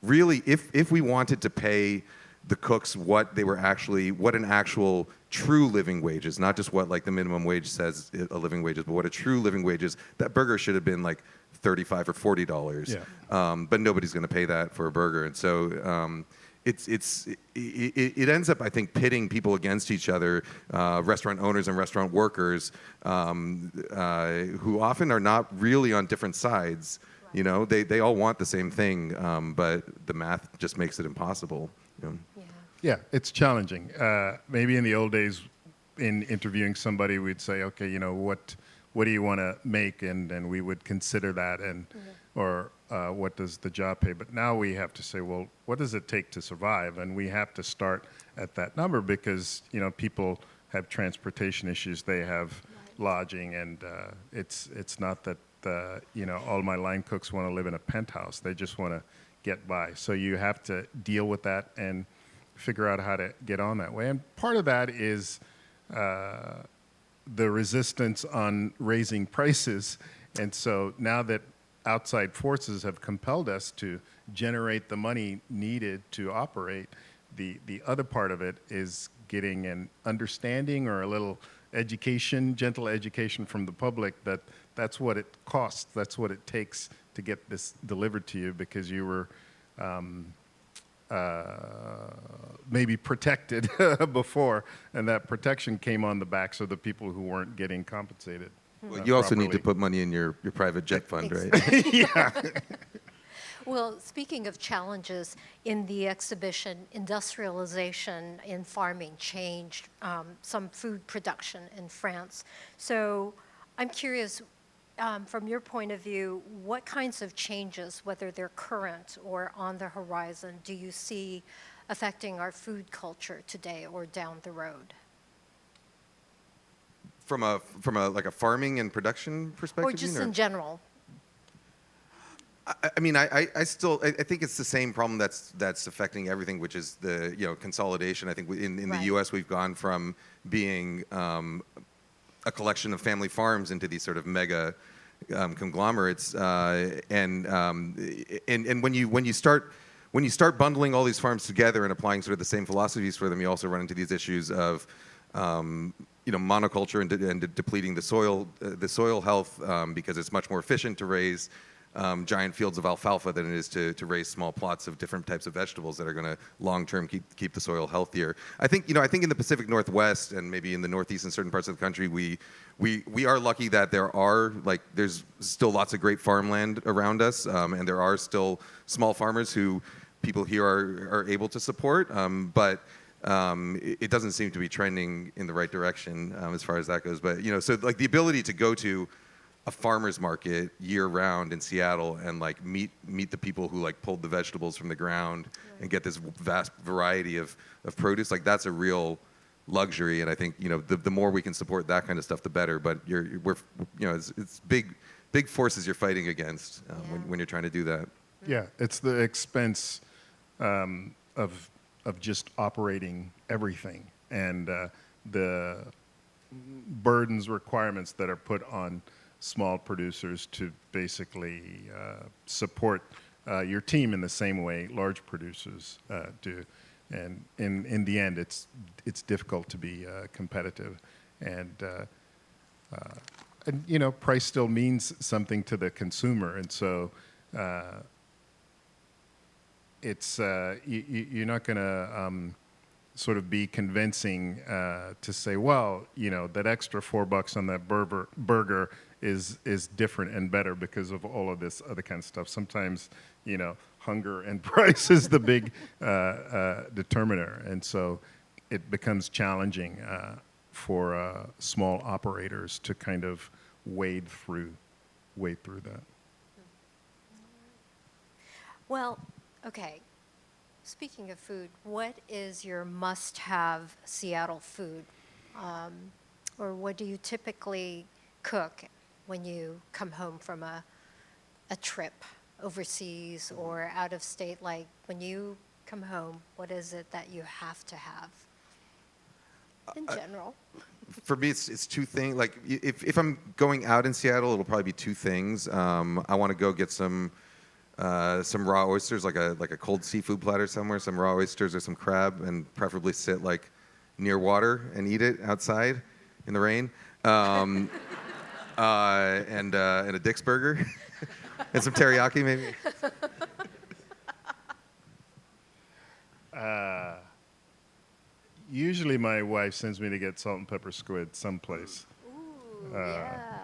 really, if we wanted to pay the cooks what an actual true living wage is, not just what like the minimum wage says a living wage is, but what a true living wage is, that burger should have been like $35 or $40. Yeah. But nobody's going to pay that for a burger, and so it ends up, I think, pitting people against each other, restaurant owners and restaurant workers, who often are not really on different sides. Right. You know, they all want the same thing, but the math just makes it impossible. You know? Yeah, it's challenging. Maybe in the old days, in interviewing somebody, we'd say, okay, you know, what do you want to make, and we would consider that, and or what does the job pay? But now we have to say, well, what does it take to survive? And we have to start at that number because, you know, people have transportation issues, they have lodging, and it's not that you know, all my line cooks want to live in a penthouse. They just want to get by. So you have to deal with that and figure out how to get on that way. And part of that is the resistance on raising prices. And so now that outside forces have compelled us to generate the money needed to operate, the other part of it is getting an understanding or a little education, gentle education from the public that that's what it costs, that's what it takes to get this delivered to you, because you were maybe protected before, and that protection came on the backs of the people who weren't getting compensated. Well, you also need to put money in your private jet fund, right? Yeah. Well, speaking of challenges, in the exhibition, industrialization in farming changed some food production in France. So I'm curious, from your point of view, what kinds of changes, whether they're current or on the horizon, do you see affecting our food culture today or down the road? From a like a farming and production perspective, Or just in general? I mean, I think it's the same problem that's affecting everything, which is the, you know, consolidation. I think in the U.S. we've gone from being a collection of family farms into these sort of mega conglomerates, and when you start bundling all these farms together and applying sort of the same philosophies for them, you also run into these issues of you know, monoculture and depleting the soil health, because it's much more efficient to raise giant fields of alfalfa than it is to raise small plots of different types of vegetables that are going to long-term keep the soil healthier. I think in the Pacific Northwest and maybe in the Northeast and certain parts of the country, we are lucky that there's still lots of great farmland around us, and there are still small farmers who people here are able to support, but it doesn't seem to be trending in the right direction as far as that goes. But, you know, so like the ability to go to a farmer's market year round in Seattle and like meet the people who like pulled the vegetables from the ground and get this vast variety of produce, like that's a real luxury. And I think, you know, the more we can support that kind of stuff, the better. But it's big forces you're fighting against when you're trying to do that. Yeah, it's the expense of just operating everything, and the burdens, requirements that are put on small producers to basically support your team in the same way large producers do. And in the end, it's difficult to be competitive. And and price still means something to the consumer, and so it's you're not going to sort of be convincing to say, well, that extra $4 on that burger is different and better because of all of this other kind of stuff. Sometimes, hunger and price is the big determiner, and so it becomes challenging for small operators to kind of wade through that. Well, okay. Speaking of food, what is your must-have Seattle food? Or what do you typically cook when you come home from a trip overseas or out of state? Like, when you come home, what is it that you have to have in general? For me, it's two things. Like, if I'm going out in Seattle, it'll probably be two things. I want to go get some raw oysters, like a cold seafood platter somewhere, some raw oysters or some crab, and preferably sit like near water and eat it outside in the rain. And a Dick's burger and some teriyaki maybe. Usually my wife sends me to get salt and pepper squid someplace. Ooh, yeah.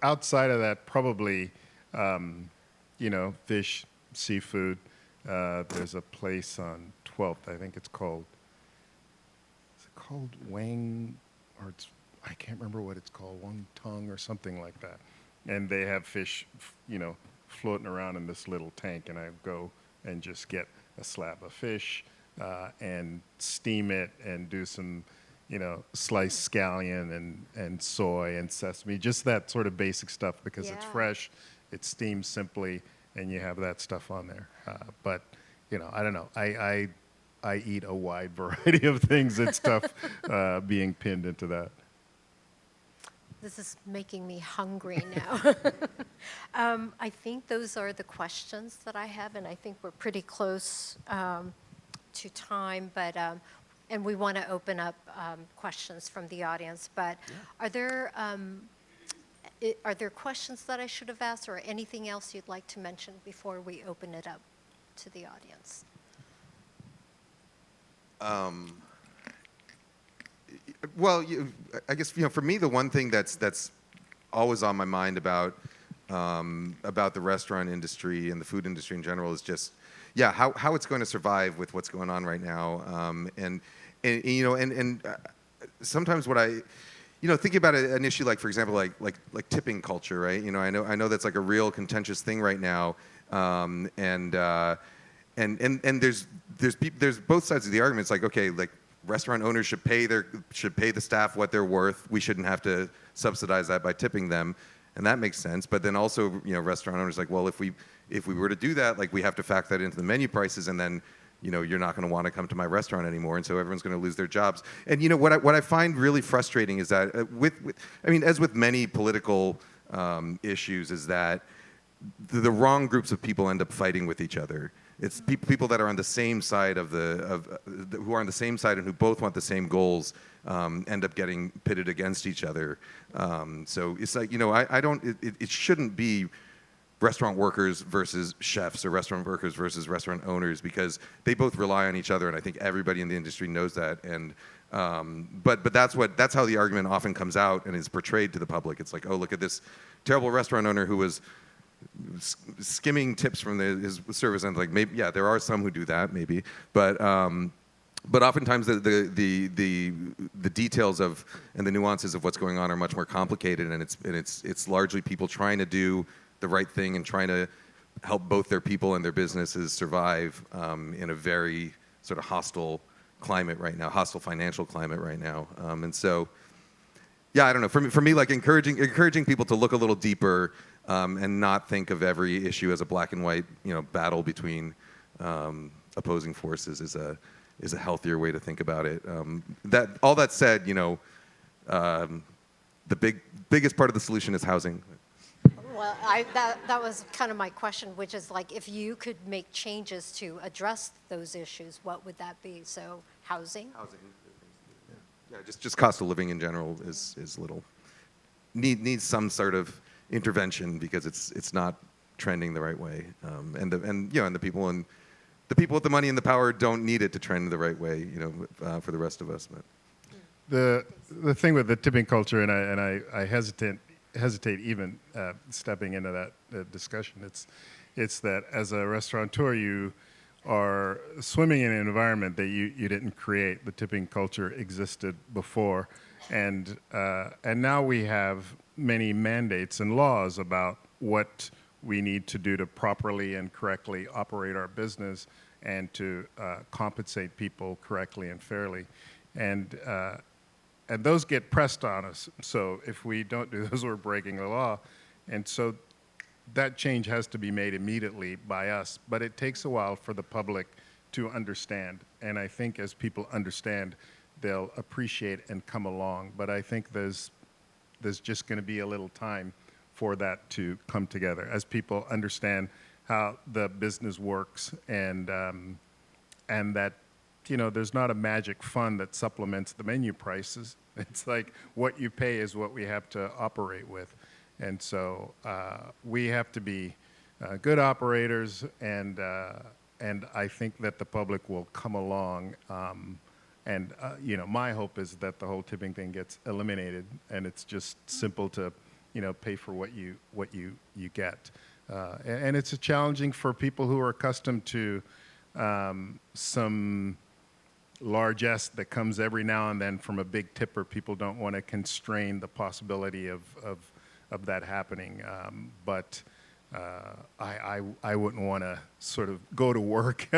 Outside of that, probably, fish, seafood. There's a place on 12th, I think it's called Wang, or I can't remember what it's called, Wang Tongue or something like that. And they have fish, floating around in this little tank, and I go and just get a slab of fish and steam it and do some sliced scallion and soy and sesame, just that sort of basic stuff, because it's fresh, it steams simply, and you have that stuff on there. But, I don't know. I eat a wide variety of things. It's tough being pinned into that. This is making me hungry now. I think those are the questions that I have, and I think we're pretty close to time, but and we want to open up questions from the audience. But are there questions that I should have asked, or anything else you'd like to mention before we open it up to the audience? Well, I guess for me, the one thing that's always on my mind about the restaurant industry and the food industry in general is just how it's going to survive with what's going on right now, and sometimes what I thinking about an issue like, for example, like tipping culture, right? I know that's like a real contentious thing right now, and there's both sides of the argument. It's like, okay, like restaurant owners should pay the staff what they're worth. We shouldn't have to subsidize that by tipping them, and that makes sense. But then also, restaurant owners like, well, if we were to do that, like we have to factor that into the menu prices, and then you're not going to want to come to my restaurant anymore, and so everyone's going to lose their jobs. And what I find really frustrating is that as with many political issues, is that the wrong groups of people end up fighting with each other. It's people that are on the same side who are on the same side and who both want the same goals end up getting pitted against each other. So it's like, it shouldn't be restaurant workers versus chefs, or restaurant workers versus restaurant owners, because they both rely on each other, and I think everybody in the industry knows that. And but that's how the argument often comes out and is portrayed to the public. It's like, oh, look at this terrible restaurant owner who was skimming tips from his service, and like, maybe there are some who do that, maybe, but oftentimes the details of and the nuances of what's going on are much more complicated, and it's largely people trying to do the right thing and trying to help both their people and their businesses survive in a very sort of hostile climate right now, hostile financial climate right now, and so I don't know. For me, like encouraging people to look a little deeper. And not think of every issue as a black and white, battle between opposing forces is a healthier way to think about it. All that said, the biggest part of the solution is housing. Well, that was kind of my question, which is like, if you could make changes to address those issues, what would that be? So housing? Housing. Yeah, just cost of living in general is little. Needs some sort of intervention because it's not trending the right way. And the people with the money and the power don't need it to trend the right way, for the rest of us. But The thing with the tipping culture, and I hesitate even stepping into that discussion. It's that as a restaurateur, you are swimming in an environment that you didn't create. The tipping culture existed before, and now we have many mandates and laws about what we need to do to properly and correctly operate our business and to compensate people correctly and fairly, and those get pressed on us. So if we don't do those, we're breaking the law, and so that change has to be made immediately by us, but it takes a while for the public to understand. And I think as people understand, they'll appreciate and come along. But I think there's just going to be a little time for that to come together as people understand how the business works, and that there's not a magic fund that supplements the menu prices. It's like what you pay is what we have to operate with. And so we have to be good operators, and I think that the public will come along. My hope is that the whole tipping thing gets eliminated, and it's just simple to, pay for what you get. And it's challenging for people who are accustomed to some largesse that comes every now and then from a big tipper. People don't want to constrain the possibility of that happening, but I wouldn't want to sort of go to work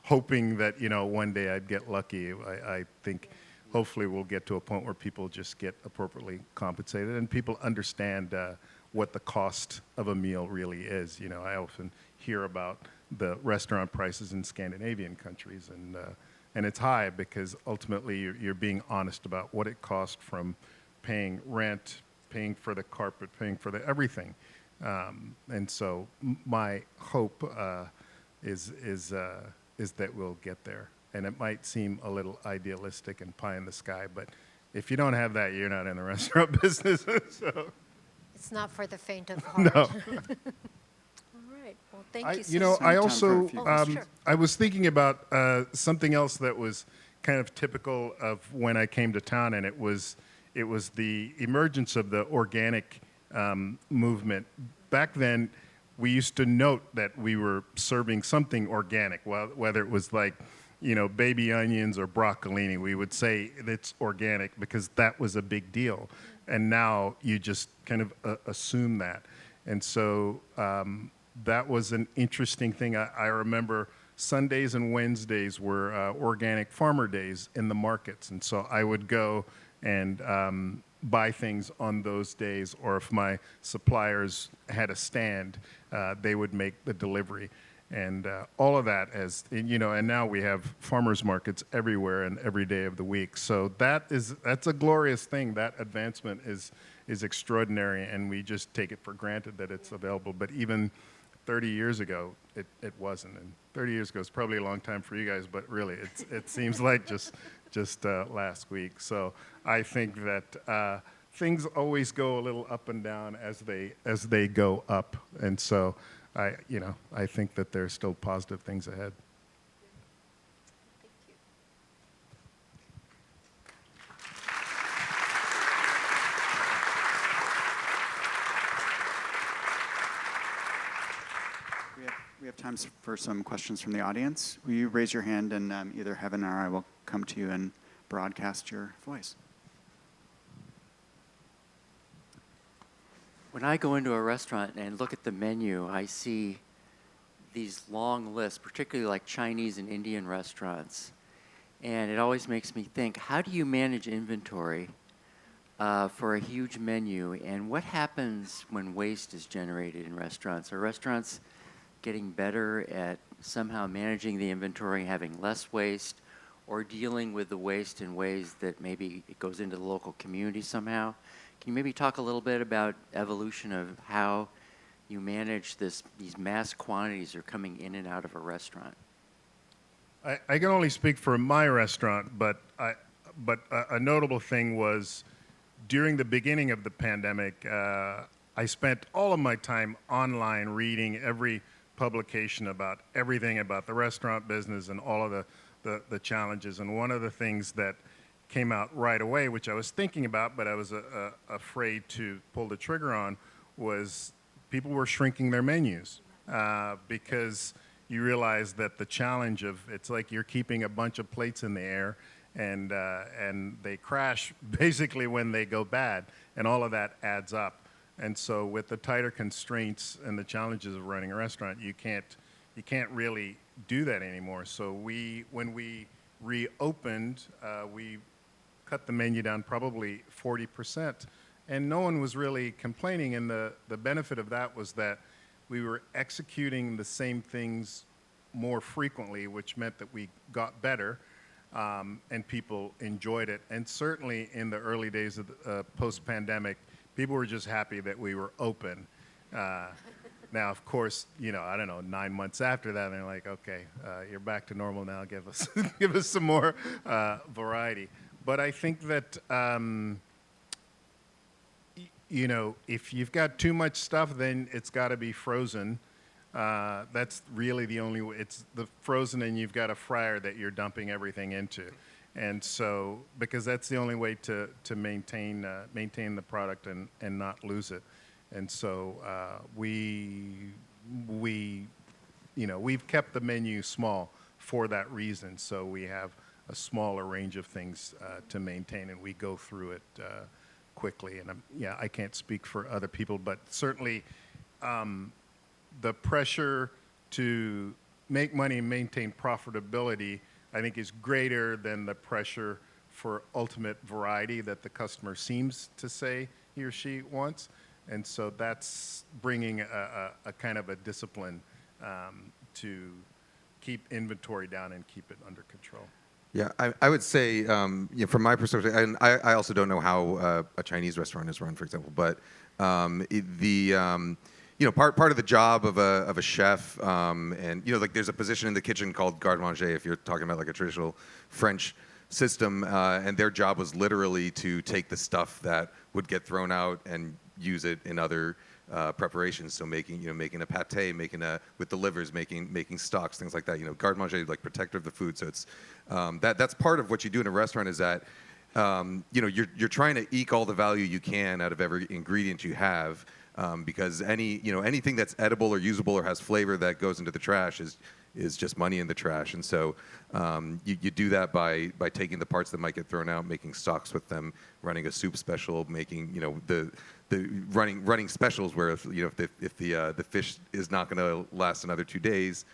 hoping that one day I'd get lucky. I think hopefully we'll get to a point where people just get appropriately compensated and people understand what the cost of a meal really is. I often hear about the restaurant prices in Scandinavian countries, and it's high because ultimately you're being honest about what it costs, from paying rent, paying for the carpet, paying for the everything. And so my hope is that we'll get there. And it might seem a little idealistic and pie in the sky, but if you don't have that, you're not in the restaurant business. So. It's not for the faint of heart. No. All right. Well, thank you so much. I also, sure. I was thinking about something else that was kind of typical of when I came to town, and it was the emergence of the organic movement. Back then, we used to note that we were serving something organic, whether it was like, baby onions or broccolini. We would say it's organic because that was a big deal. And now you just kind of assume that. And so that was an interesting thing. I remember Sundays and Wednesdays were organic farmer days in the markets. And so I would go and buy things on those days, or if my suppliers had a stand, they would make the delivery. And all of that and now we have farmers markets everywhere and every day of the week. So that's a glorious thing. That advancement is extraordinary, and we just take it for granted that it's available. But even 30 years ago, it wasn't. And 30 years ago is probably a long time for you guys, but really it seems like just last week. So I think that things always go a little up and down as they go up, and so I think that there's still positive things ahead. Thank you. We have time for some questions from the audience. Will you raise your hand, and either Heaven or I will come to you and broadcast your voice. When I go into a restaurant and look at the menu, I see these long lists, particularly like Chinese and Indian restaurants. And it always makes me think, how do you manage inventory for a huge menu? And what happens when waste is generated in restaurants? Are restaurants getting better at somehow managing the inventory, having less waste, or dealing with the waste in ways that maybe it goes into the local community somehow? Can you maybe talk a little bit about evolution of how you manage these mass quantities are coming in and out of a restaurant? I can only speak for my restaurant, but a notable thing was during the beginning of the pandemic, I spent all of my time online reading every publication about everything about the restaurant business and all of the challenges. And one of the things that came out right away, which I was thinking about, but I was afraid to pull the trigger on, was people were shrinking their menus because you realize that the challenge of it's like you're keeping a bunch of plates in the air and they crash basically when they go bad, and all of that adds up. And so with the tighter constraints and the challenges of running a restaurant, you can't really do that anymore. So when we reopened, we cut the menu down probably 40%, and no one was really complaining. And the benefit of that was that we were executing the same things more frequently, which meant that we got better, and people enjoyed it. And certainly in the early days of the post-pandemic, people were just happy that we were open. Now, of course, I don't know, 9 months after that, they're like, okay, you're back to normal now. Give us, give us some more variety. But I think that, if you've got too much stuff, then it's got to be frozen. That's really the only way. It's the frozen, and you've got a fryer that you're dumping everything into. And so, because that's the only way to maintain the product and not lose it. And so we've kept the menu small for that reason. So we have a smaller range of things to maintain, and we go through it quickly. And I can't speak for other people, but certainly the pressure to make money and maintain profitability, I think, is greater than the pressure for ultimate variety that the customer seems to say he or she wants. And so that's bringing a kind of a discipline to keep inventory down and keep it under control. Yeah, I would say, from my perspective, and I also don't know how a Chinese restaurant is run, for example, but part of the job of a chef, and like there's a position in the kitchen called garde-manger, if you're talking about like a traditional French system, and their job was literally to take the stuff that would get thrown out and use it in other preparations. So making a pâté, with the livers, making stocks, things like that. Garde-manger, like protector of the food. So it's that's part of what you do in a restaurant, is that you're trying to eke all the value you can out of every ingredient you have. Because anything that's edible or usable or has flavor that goes into the trash is just money in the trash. And so you do that by taking the parts that might get thrown out, making stocks with them, running a soup special, making the running specials where if the fish is not going to last another 2 days,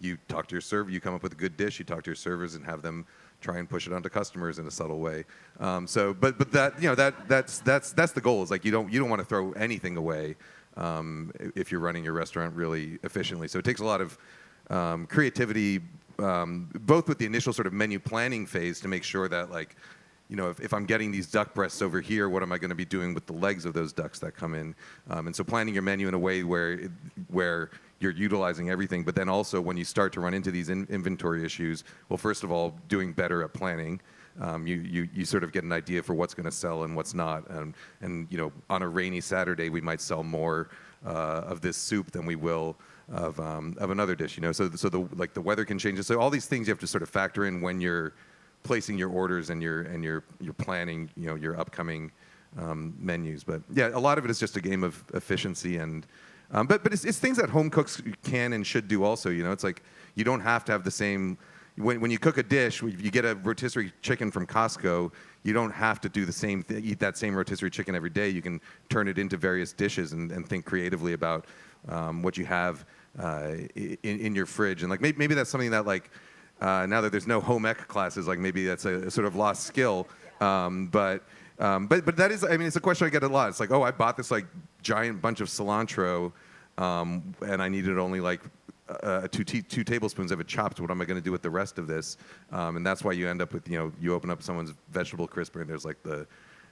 you talk to your server, you come up with a good dish, you talk to your servers and have them try and push it onto customers in a subtle way. But that's the goal. Is like you don't want to throw anything away if you're running your restaurant really efficiently. So it takes a lot of creativity, both with the initial sort of menu planning phase to make sure that if I'm getting these duck breasts over here, what am I going to be doing with the legs of those ducks that come in? And so planning your menu in a way where you're utilizing everything, but then also when you start to run into these inventory issues, well, first of all, doing better at planning. You sort of get an idea for what's going to sell and what's not. And on a rainy Saturday, we might sell more of this soup than we will of another dish. So the weather can change. So all these things you have to sort of factor in when you're placing your orders and you're planning your upcoming menus. But yeah, a lot of it is just a game of efficiency and. But it's things that home cooks can and should do also. It's like you don't have to have the same. When you cook a dish, you get a rotisserie chicken from Costco, you don't have to do the same eat that same rotisserie chicken every day. You can turn it into various dishes and think creatively about what you have in your fridge. And maybe that's something that now that there's no home ec classes, maybe that's a sort of lost skill. But that is, it's a question I get a lot. It's like, oh, I bought this giant bunch of cilantro, and I needed only 2 tablespoons of it chopped. What am I going to do with the rest of this? And that's why you end up with, you open up someone's vegetable crisper and there's the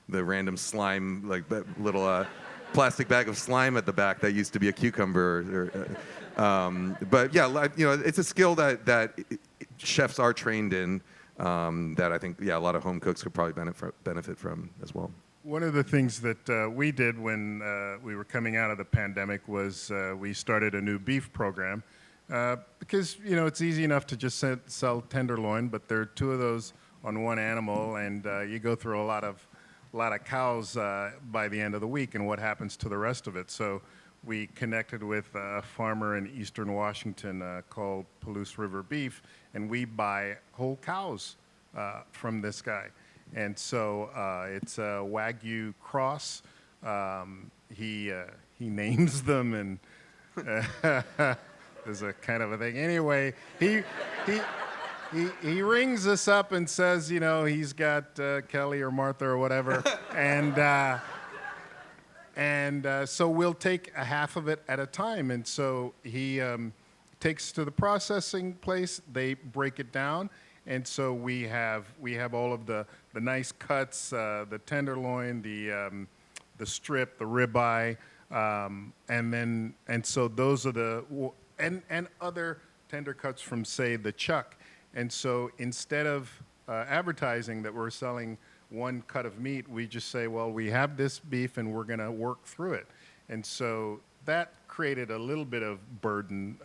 random slime, that little plastic bag of slime at the back that used to be a cucumber. But yeah, it's a skill that chefs are trained in. that I think, yeah, a lot of home cooks could probably benefit from as well. One of the things that we did when we were coming out of the pandemic was we started a new beef program because, you know, it's easy enough to just sell tenderloin, but there are two of those on one animal, and you go through a lot of cows by the end of the week, and what happens to the rest of it. So we connected with a farmer in eastern Washington called Palouse River Beef, and we buy whole cows from this guy. And so it's a Wagyu cross. He names them, and there's a kind of a thing. Anyway, he rings us up and says, you know, he's got Kelly or Martha or whatever, and so we'll take a half of it at a time. And so he takes to the processing place. They break it down. And so we have all of the nice cuts, the tenderloin, the strip, the ribeye, and so those are and other tender cuts from, say, the chuck. And so instead of advertising that we're selling one cut of meat, we just say, well, we have this beef and we're going to work through it. And so that created a little bit of burden.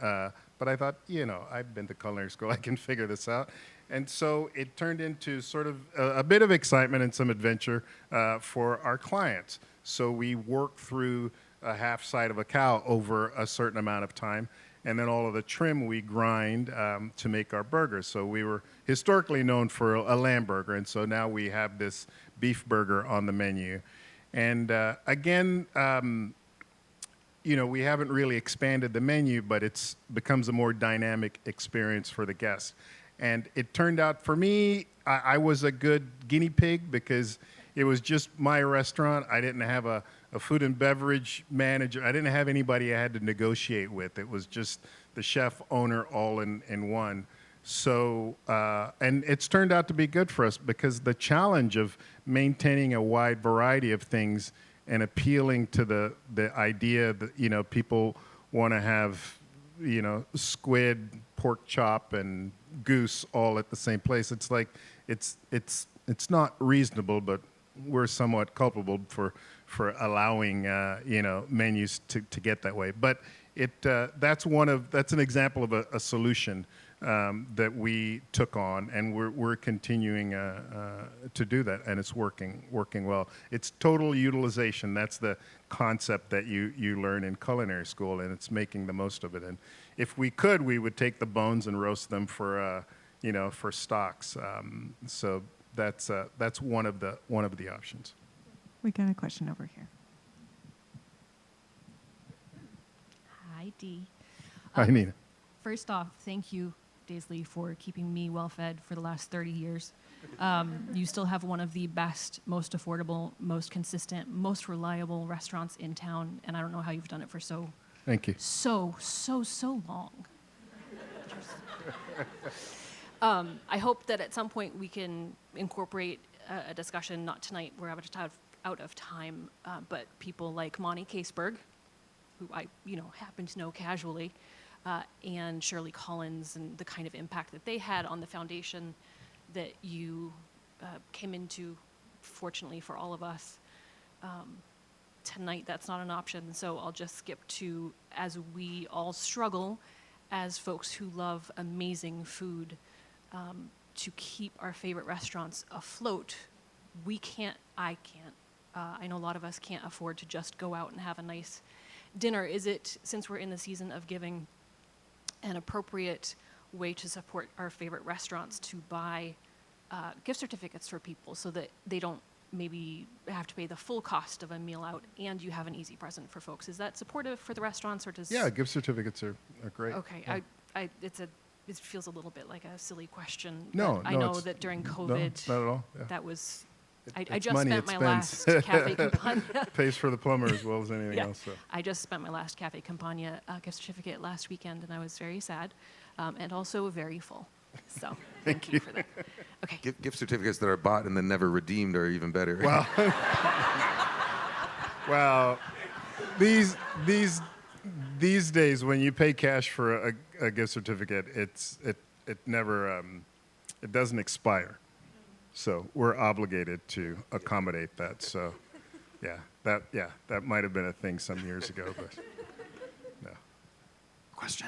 But I thought, you know, I've been to culinary school, I can figure this out. And so it turned into sort of a bit of excitement and some adventure for our clients. So we worked through a half side of a cow over a certain amount of time. And then all of the trim we grind to make our burgers. So we were historically known for a lamb burger. And so now we have this beef burger on the menu. And again, you know, we haven't really expanded the menu, but it's becomes a more dynamic experience for the guests. And it turned out for me, I was a good guinea pig because it was just my restaurant. I didn't have a food and beverage manager. I didn't have anybody I had to negotiate with. It was just the chef owner all in one. So, and it's turned out to be good for us because the challenge of maintaining a wide variety of things and appealing to the idea that, you know, people want to have, you know, squid, pork chop, and goose all at the same place. It's like, it's not reasonable, but we're somewhat culpable for allowing, you know, menus to get that way. But that's an example of a solution that we took on, and we're continuing to do that, and it's working well. It's total utilization. That's the concept that you learn in culinary school, and it's making the most of it. And if we could, we would take the bones and roast them for you know, for stocks. So that's one of the options. We got a question over here. Hi, Dee. Hi, Nina. First off, thank you, Daisley, for keeping me well-fed for the last 30 years. You still have one of the best, most affordable, most consistent, most reliable restaurants in town, and I don't know how you've done it for so long. I hope that at some point we can incorporate a discussion, not tonight, we're out of time, but people like Monty Caseberg, who I happen to know casually, and Shirley Collins, and the kind of impact that they had on the foundation that you came into, fortunately for all of us. Tonight, that's not an option, so I'll just skip to, as we all struggle as folks who love amazing food, to keep our favorite restaurants afloat. I know a lot of us can't afford to just go out and have a nice dinner. Is it, since we're in the season of giving, an appropriate way to support our favorite restaurants to buy gift certificates for people so that they don't maybe have to pay the full cost of a meal out and you have an easy present for folks? Is that supportive for the restaurants, or does... Yeah, gift certificates are great. Okay, Yeah. It feels a little bit like a silly question. No, I know that during COVID, not at all. Yeah. that was... I It's just money spent it my spends. last Cafe Campagna. Pays for the plumber as well as anything Yeah. else. So. I just spent my last Cafe Campagna gift certificate last weekend, and I was very sad, and also very full. So thank you for that. Okay. Gift certificates that are bought and then never redeemed are even better. Well, well, these days when you pay cash for a gift certificate, it never it doesn't expire. So we're obligated to accommodate that. So that might have been a thing some years ago, but no. Question.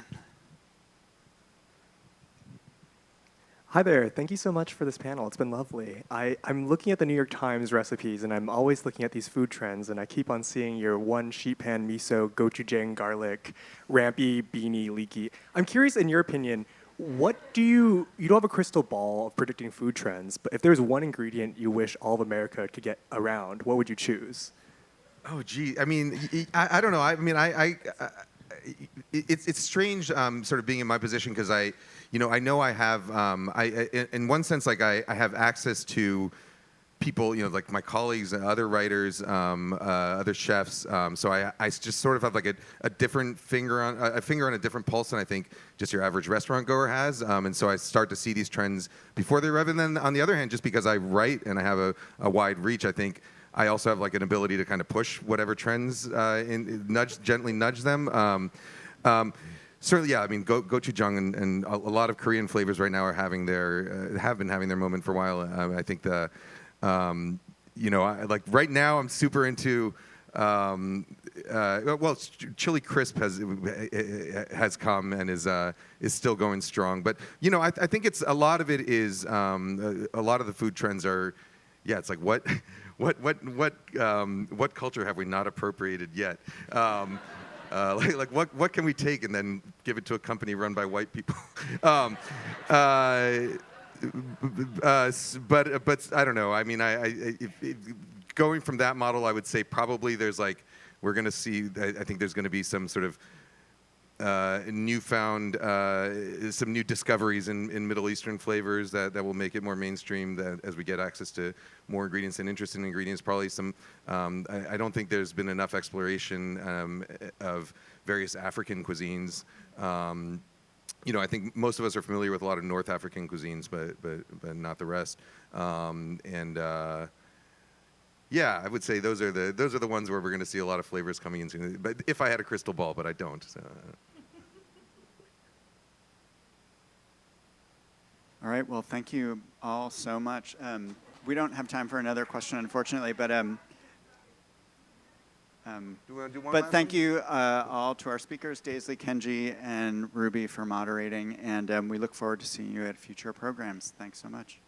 Hi there. Thank you so much for this panel. It's been lovely. I'm looking at the New York Times recipes, and I'm always looking at these food trends, and I keep on seeing your one sheet pan miso, gochujang garlic, rampy, beanie, leaky. I'm curious, in your opinion, you don't have a crystal ball of predicting food trends, but if there's one ingredient you wish all of America could get around, what would you choose? Oh, gee. I mean, I don't know. I mean, it's strange sort of being in my position because I know I have, in one sense, like I have access to people, like my colleagues and other writers, other chefs. So I just sort of have like a different finger on a different pulse than I think just your average restaurant goer has. And so I start to see these trends before they arrive. And then on the other hand, just because I write and I have a wide reach, I think I also have like an ability to kind of push whatever trends, gently nudge them. Certainly, yeah. I mean, gochujang and a lot of Korean flavors right now have been having their moment for a while. I think like right now I'm super into. Chili crisp has come and is still going strong. But I think it's a lot of it is a lot of the food trends are, yeah. It's like what culture have we not appropriated yet? Like what can we take and then give it to a company run by white people? But I don't know. I mean, going from that model, I would say probably we're going to see. I think there's going to be some sort of newfound, some new discoveries in Middle Eastern flavors that will make it more mainstream as we get access to more ingredients and interesting ingredients. Probably some, I don't think there's been enough exploration of various African cuisines. I think most of us are familiar with a lot of North African cuisines, but not the rest. Yeah, I would say those are the ones where we're going to see a lot of flavors coming in soon. But if I had a crystal ball, but I don't. So. All right. Well, thank you all so much. We don't have time for another question, unfortunately, but Do we want to do one but last thank one? you all to our speakers, Daisley, Kenji, and Ruby for moderating, and we look forward to seeing you at future programs. Thanks so much.